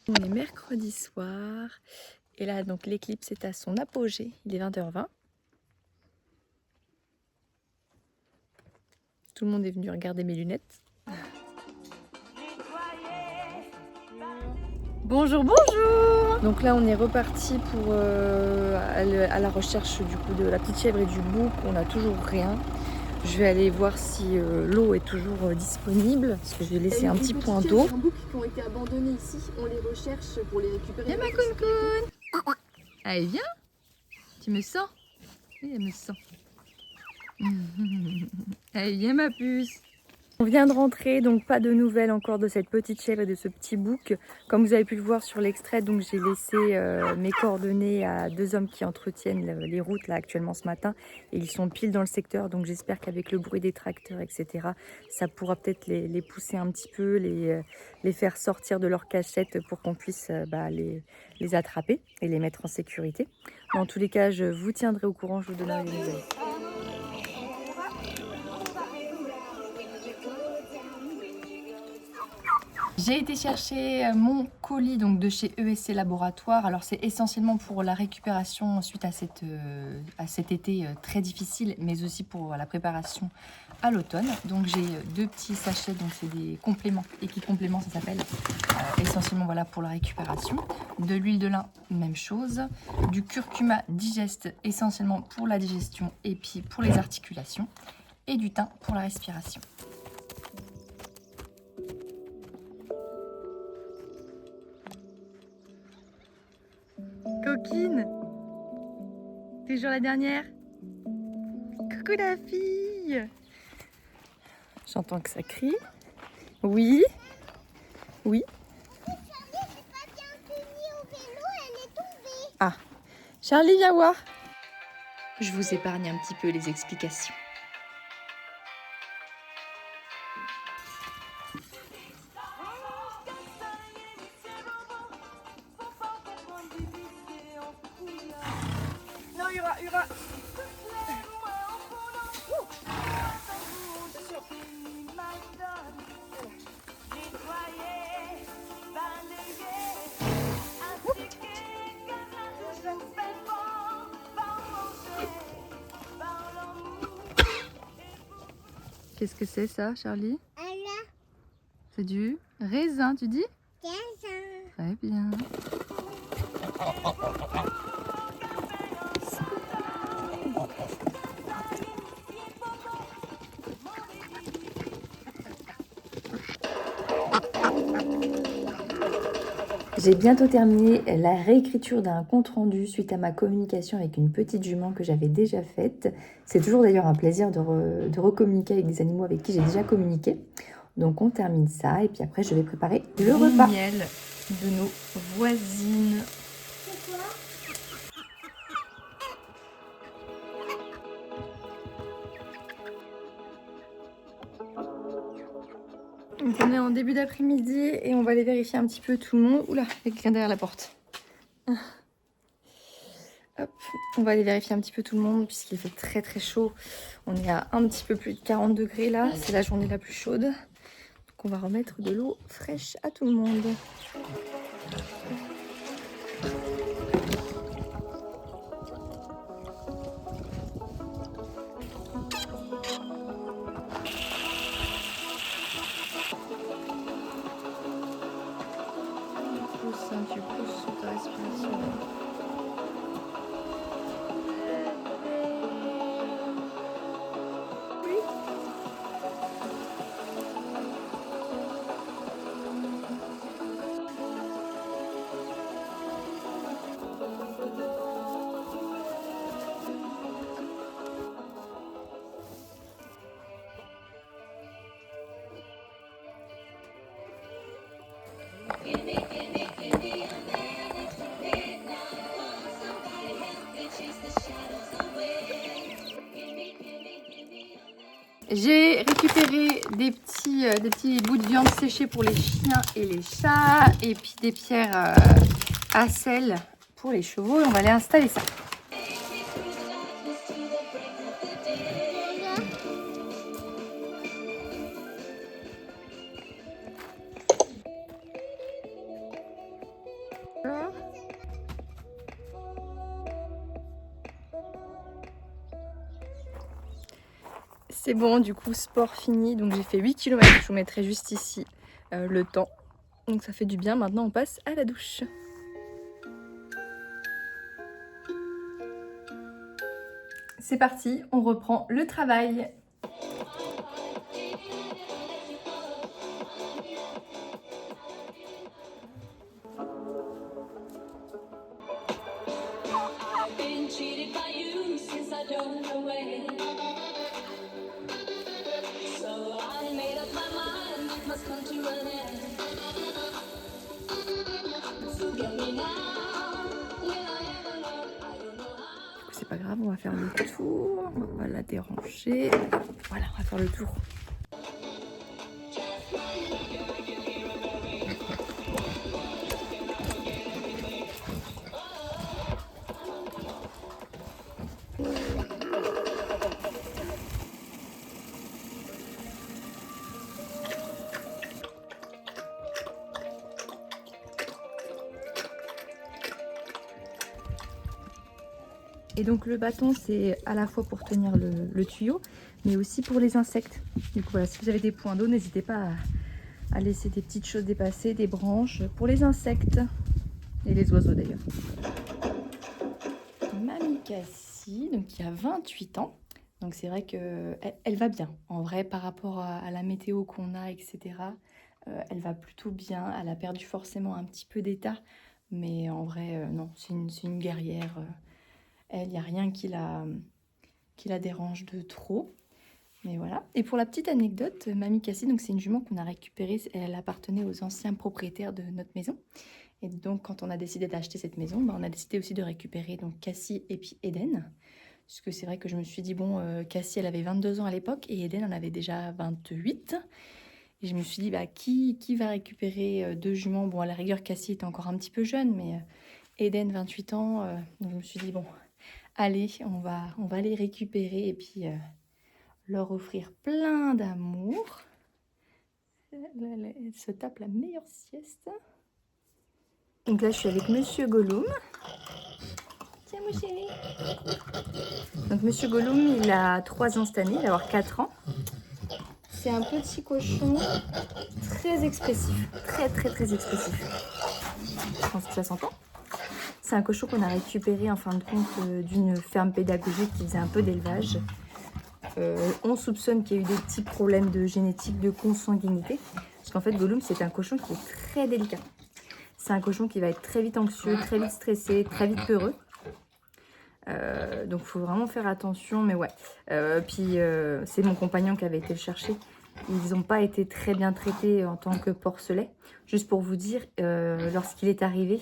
On est mercredi soir et là donc l'éclipse est à son apogée, il est 20h20. Tout le monde est venu regarder mes lunettes. Bonjour, bonjour. Donc là on est reparti pour à la recherche du coup de la petite chèvre et du bouc. On n'a toujours rien. Je vais aller voir si l'eau est toujours disponible parce que je vais laisser un petit point d'eau. Un bouc qui ont été abandonnés ici, on les recherche pour les récupérer. Viens ma coune. Allez viens. Tu me sens? Oui, elle me sent. Allez viens ma puce. On vient de rentrer, donc pas de nouvelles encore de cette petite chèvre et de ce petit bouc. Comme vous avez pu le voir sur l'extrait, donc j'ai laissé mes coordonnées à 2 hommes qui entretiennent les routes là actuellement ce matin. Et ils sont pile dans le secteur, donc j'espère qu'avec le bruit des tracteurs, etc., ça pourra peut-être les pousser un petit peu, les faire sortir de leur cachette pour qu'on puisse les attraper et les mettre en sécurité. Dans tous les cas, je vous tiendrai au courant, je vous donnerai des nouvelles. J'ai été chercher mon colis donc de chez ESC Laboratoire. Alors c'est essentiellement pour la récupération suite à cet été très difficile, mais aussi pour la préparation à l'automne. Donc j'ai 2 petits sachets, donc c'est des compléments, équipe-compléments ça s'appelle, essentiellement voilà pour la récupération. De l'huile de lin, même chose. Du curcuma digeste, essentiellement pour la digestion et puis pour les articulations. Et du thym pour la respiration. Coquine, toujours la dernière. Coucou la fille. J'entends que ça crie. Oui. Oui. Ah, Charlie, viens voir. Je vous épargne un petit peu les explications. Non, Ura. Qu'est-ce que c'est ça, Charlie? C'est du raisin, tu dis? Très bien. J'ai bientôt terminé la réécriture d'un compte-rendu suite à ma communication avec une petite jument que j'avais déjà faite. C'est toujours d'ailleurs un plaisir de recommuniquer avec des animaux avec qui j'ai déjà communiqué. Donc on termine ça et puis après je vais préparer le repas. Miel de nos voisines. Donc on est en début d'après-midi et on va aller vérifier un petit peu tout le monde. Oula, il y a quelqu'un derrière la porte. Hop, on va aller vérifier un petit peu tout le monde puisqu'il fait très très chaud. On est à un petit peu plus de 40 degrés là, c'est la journée la plus chaude. Donc on va remettre de l'eau fraîche à tout le monde. Tu pousses sur ta respiration. J'ai récupéré des petits bouts de viande séchée pour les chiens et les chats et puis des pierres à sel pour les chevaux et on va aller installer ça. C'est bon, du coup, sport fini. Donc j'ai fait 8 km. Je vous mettrai juste ici le temps. Donc ça fait du bien. Maintenant, on passe à la douche. C'est parti, on reprend le travail. C'est pas grave, on va faire le tour, on va la déranger. Voilà, on va faire le tour. Et donc le bâton, c'est à la fois pour tenir le tuyau, mais aussi pour les insectes. Du coup, voilà, si vous avez des points d'eau, n'hésitez pas à laisser des petites choses dépasser, des branches, pour les insectes et les oiseaux d'ailleurs. Mamie Cassie, donc qui a 28 ans. Donc c'est vrai qu'elle va bien. En vrai, par rapport à la météo qu'on a, etc., elle va plutôt bien. Elle a perdu forcément un petit peu d'état, mais en vrai, non, c'est une guerrière. Elle, il n'y a rien qui la dérange de trop. Mais voilà. Et pour la petite anecdote, Mamie Cassie, donc c'est une jument qu'on a récupérée. Elle appartenait aux anciens propriétaires de notre maison. Et donc, quand on a décidé d'acheter cette maison, on a décidé aussi de récupérer donc Cassie et puis Eden. Parce que c'est vrai que je me suis dit, bon, Cassie, elle avait 22 ans à l'époque et Eden en avait déjà 28. Et je me suis dit, bah, qui va récupérer deux juments? Bon, à la rigueur, Cassie était encore un petit peu jeune, mais Eden, 28 ans. Donc je me suis dit, bon, allez, on va les récupérer et puis leur offrir plein d'amour. Elle se tape la meilleure sieste. Donc là, je suis avec Monsieur Gollum. Tiens, mon chéri. Donc Monsieur Gollum, il a 3 ans cette année, il va avoir 4 ans. C'est un petit cochon très expressif, très expressif. Je pense que ça s'entend. C'est un cochon qu'on a récupéré en fin de compte d'une ferme pédagogique qui faisait un peu d'élevage. On soupçonne qu'il y a eu des petits problèmes de génétique, de consanguinité. Parce qu'en fait, Gollum, c'est un cochon qui est très délicat. C'est un cochon qui va être très vite anxieux, très vite stressé, très vite peureux. Donc il faut vraiment faire attention, mais ouais. Puis c'est mon compagnon qui avait été le chercher. Ils n'ont pas été très bien traités en tant que porcelets. Juste pour vous dire, lorsqu'il est arrivé,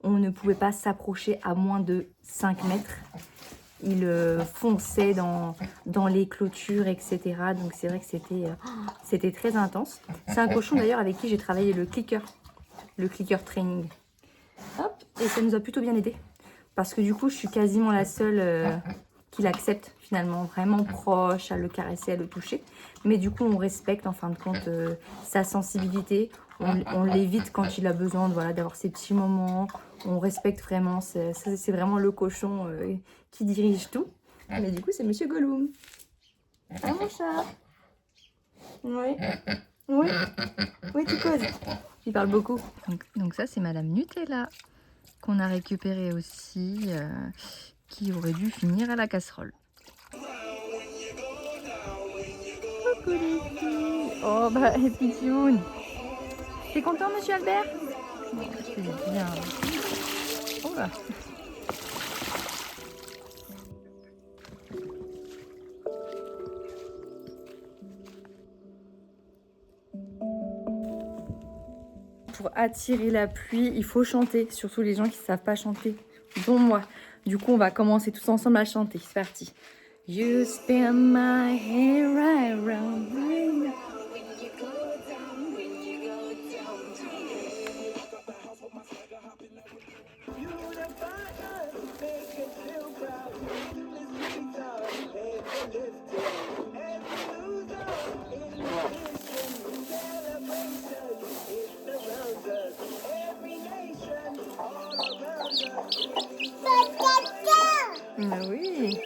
on ne pouvait pas s'approcher à moins de 5 mètres. Il fonçait dans les clôtures, etc. Donc c'est vrai que c'était très intense. C'est un cochon d'ailleurs avec qui j'ai travaillé le clicker training. Hop, et ça nous a plutôt bien aidé. Parce que du coup, je suis quasiment la seule qui l'accepte finalement, vraiment proche, à le caresser, à le toucher. Mais du coup, on respecte en fin de compte sa sensibilité. On l'évite quand il a besoin d'avoir ses petits moments. On respecte vraiment, c'est vraiment le cochon qui dirige tout. Mais du coup, c'est Monsieur Gollum. Ah mon chat. Oui. Oui. Oui, tu causes. Il parle beaucoup. Donc ça, c'est Madame Nutella qu'on a récupéré aussi, qui aurait dû finir à la casserole. Coucou les filles. Oh bah, Pitioun. T'es content, Monsieur Albert? C'est bien. Oh là. Pour attirer la pluie, il faut chanter, surtout les gens qui ne savent pas chanter, dont moi. Du coup, on va commencer tous ensemble à chanter. C'est parti. You spin my hair right around me. Ah oui.